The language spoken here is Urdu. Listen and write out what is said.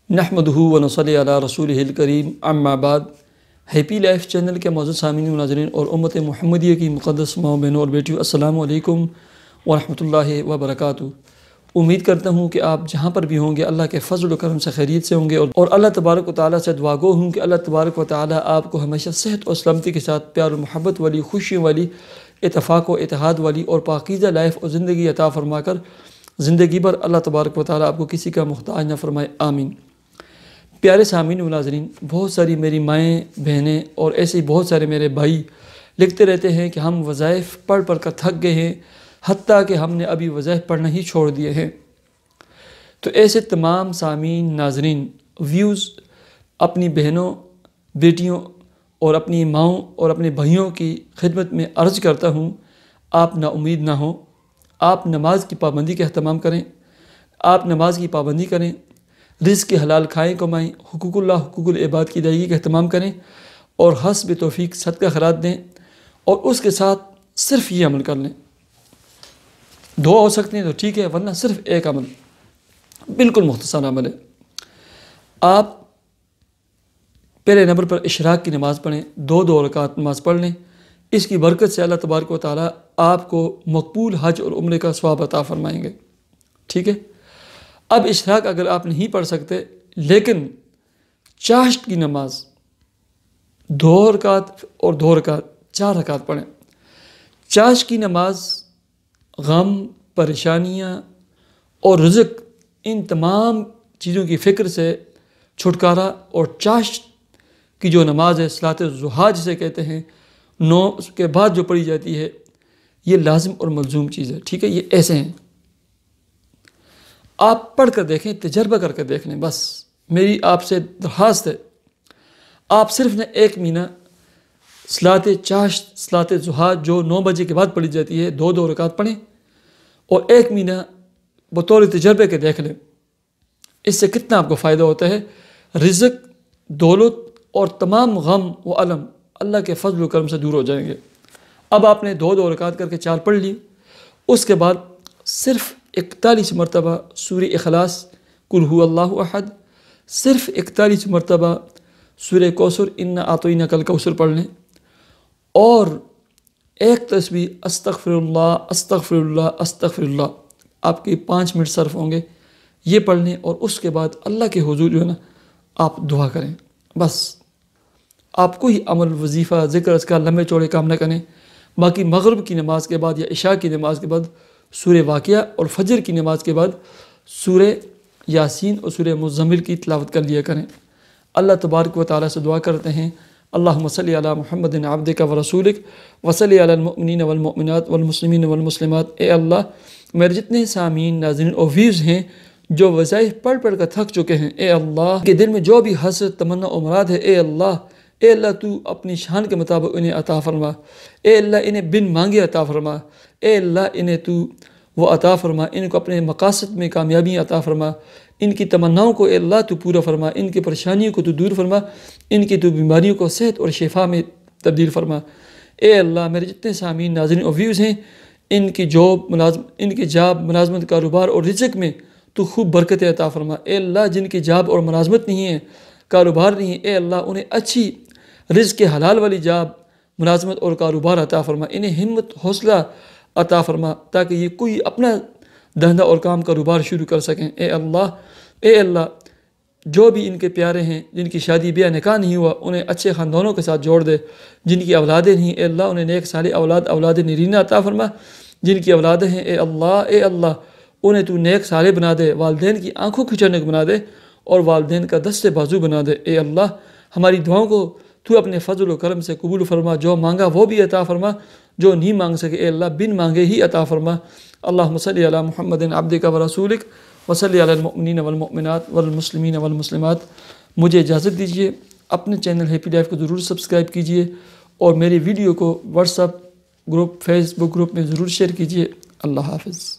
نحمدہ و نصلی علی رسولہ الکریم اما بعد۔ ہیپی لائف چینل کے معزز سامعین و ناظرین اور امت محمدیہ کی مقدس ماؤں بہنوں اور بیٹیوں، السلام علیکم ورحمۃ اللہ وبرکاتہ۔ امید کرتا ہوں کہ آپ جہاں پر بھی ہوں گے اللہ کے فضل و کرم سے خیریت سے ہوں گے، اور اللہ تبارک و تعالیٰ سے دعا گو ہوں کہ اللہ تبارک و تعالیٰ آپ کو ہمیشہ صحت اور سلامتی کے ساتھ پیار و محبت والی، خوشیوں والی، اتفاق و اتحاد والی اور پاکیزہ لائف اور زندگی عطا فرما کر زندگی بھر اللہ تبارک و تعالیٰ آپ کو کسی کا محتاج نہ فرمائے، آمین۔ پیارے سامعین و ناظرین، بہت ساری میری مائیں بہنیں اور ایسے ہی بہت سارے میرے بھائی لکھتے رہتے ہیں کہ ہم وظائف پڑھ کر تھک گئے ہیں، حتیٰ کہ ہم نے ابھی وظائف پڑھنا ہی چھوڑ دیے ہیں۔ تو ایسے تمام سامعین، ناظرین، ویوز اپنی بہنوں، بیٹیوں اور اپنی ماؤں اور اپنے بھائیوں کی خدمت میں عرض کرتا ہوں، آپ نا امید نہ ہوں، آپ نماز کی پابندی کا اہتمام کریں، آپ نماز کی پابندی کریں، رزق کے حلال کھائیں کمائیں، حقوق اللہ، حقوق العباد کی ادائیگی کا اہتمام کریں، اور حسب توفیق صدقہ خیرات دیں، اور اس کے ساتھ صرف یہ عمل کر لیں۔ دو ہو سکتے ہیں تو ٹھیک ہے، ورنہ صرف ایک عمل، بالکل مختصر عمل ہے۔ آپ پہلے نمبر پر اشراق کی نماز پڑھیں، دو رکعت نماز پڑھ لیں، اس کی برکت سے اللہ تبارک و تعالیٰ آپ کو مقبول حج اور عمرے کا ثواب عطا فرمائیں گے، ٹھیک ہے۔ اب اشراق اگر آپ نہیں پڑھ سکتے لیکن چاشت کی نماز 2 رکعت اور 2 رکعت 4 رکعت پڑھیں۔ چاشت کی نماز غم، پریشانیاں اور رزق، ان تمام چیزوں کی فکر سے چھٹکارا، اور چاشت کی جو نماز ہے صلاۃ الضحیٰ جسے کہتے ہیں، 9 کے بعد جو پڑھی جاتی ہے، یہ لازم اور ملزوم چیز ہے، ٹھیک ہے۔ یہ ایسے ہیں، آپ پڑھ کر دیکھیں، تجربہ کر کے دیکھ لیں، بس میری آپ سے درخواست ہے۔ آپ صرف نہ 1 مہینہ صلاۃ چاشت، صلاۃ الضحیٰ جو 9 بجے کے بعد پڑھی جاتی ہے، 2 رکعت پڑھیں، اور 1 مہینہ بطور تجربے کے دیکھ لیں۔ اس سے کتنا آپ کو فائدہ ہوتا ہے، رزق، دولت اور تمام غم و علم اللہ کے فضل و کرم سے دور ہو جائیں گے۔ اب آپ نے 2 رکعت کر کے 4 پڑھ لی، اس کے بعد صرف 41 مرتبہ سورہ اخلاص قل هو اللہ احد، صرف 41 مرتبہ سورہ کوثر انا اعطیناک الکوثر پڑھ لیں، اور ایک تسبیح استغفر اللہ استغفر اللہ استغفر اللہ، آپ کے 5 منٹ صرف ہوں گے، یہ پڑھ لیں، اور اس کے بعد اللہ کے حضور جو ہے نا آپ دعا کریں۔ بس آپ کوئی عمل، وظیفہ، ذکر اذکار لمبے چوڑے کام نہ کریں۔ باقی مغرب کی نماز کے بعد یا عشاء کی نماز کے بعد سورہ واقعہ، اور فجر کی نماز کے بعد سورہ یاسین اور سورہ مزمل کی تلاوت کر لیا کریں۔ اللہ تبارک و تعالیٰ سے دعا کرتے ہیں، اللہم صلی علی محمد عبدک و رسولک وصلی علی المؤمنین والمؤمنات والمسلمین والمسلمات۔ اے اللہ، میرے جتنے سامعین، ناظرین اور ویوز ہیں جو وظائف پڑھ کر تھک چکے ہیں، اے اللہ کے دل میں جو بھی حسرت، تمنا و مراد ہے، اے اللہ تو اپنی شان کے مطابق انہیں عطا فرما۔ اے اللہ انہیں بن مانگے عطا فرما۔ اے اللہ انہیں تو وہ عطا فرما، ان کو اپنے مقاصد میں کامیابی عطا فرما، ان کی تمناؤں کو اے اللہ تو پورا فرما، ان کی پریشانیوں کو تو دور فرما، ان کی تو بیماریوں کو صحت اور شفا میں تبدیل فرما۔ اے اللہ میرے جتنے سامعین، ناظرین اور ویوز ہیں، ان کی جاب، ملازمت، کاروبار اور رزق میں تو خوب برکت عطا فرما۔ اے اللہ جن کی جاب اور ملازمت نہیں ہے، کاروبار نہیں ہے، اے اللہ انہیں اچھی رزق کے حلال والی جاب، ملازمت اور کاروبار عطا فرما، انہیں ہمت، حوصلہ عطا فرما، تاکہ یہ کوئی اپنا دھندہ اور کاروبار شروع کر سکیں۔ اے اللہ جو بھی ان کے پیارے ہیں، جن کی شادی بیاہ نکاح نہیں ہوا، انہیں اچھے خاندانوں کے ساتھ جوڑ دے۔ جن کی اولادیں نہیں، اے اللہ انہیں نیک صالح اولاد نرینہ عطا فرما۔ جن کی اولادیں ہیں، اے اللہ انہیں تو نیک صالح بنا دے، والدین کی آنکھوں کی ٹھنڈک بنا دے، اور والدین کا دست بازو بنا دے۔ اے اللہ ہماری دعاؤں کو تو اپنے فضل و کرم سے قبول فرما، جو مانگا وہ بھی عطا فرما، جو نہیں مانگ سکے اے اللہ بن مانگے ہی عطا فرما۔ اللہم صلی علی محمد عبدک و رسولک وصلی علی المؤمنین والمؤمنات والمسلمین والمسلمات۔ مجھے اجازت دیجیے، اپنے چینل ہیپی لائف کو ضرور سبسکرائب کیجیے، اور میری ویڈیو کو واٹس ایپ گروپ، فیس بک گروپ میں ضرور شیئر کیجیے۔ اللہ حافظ۔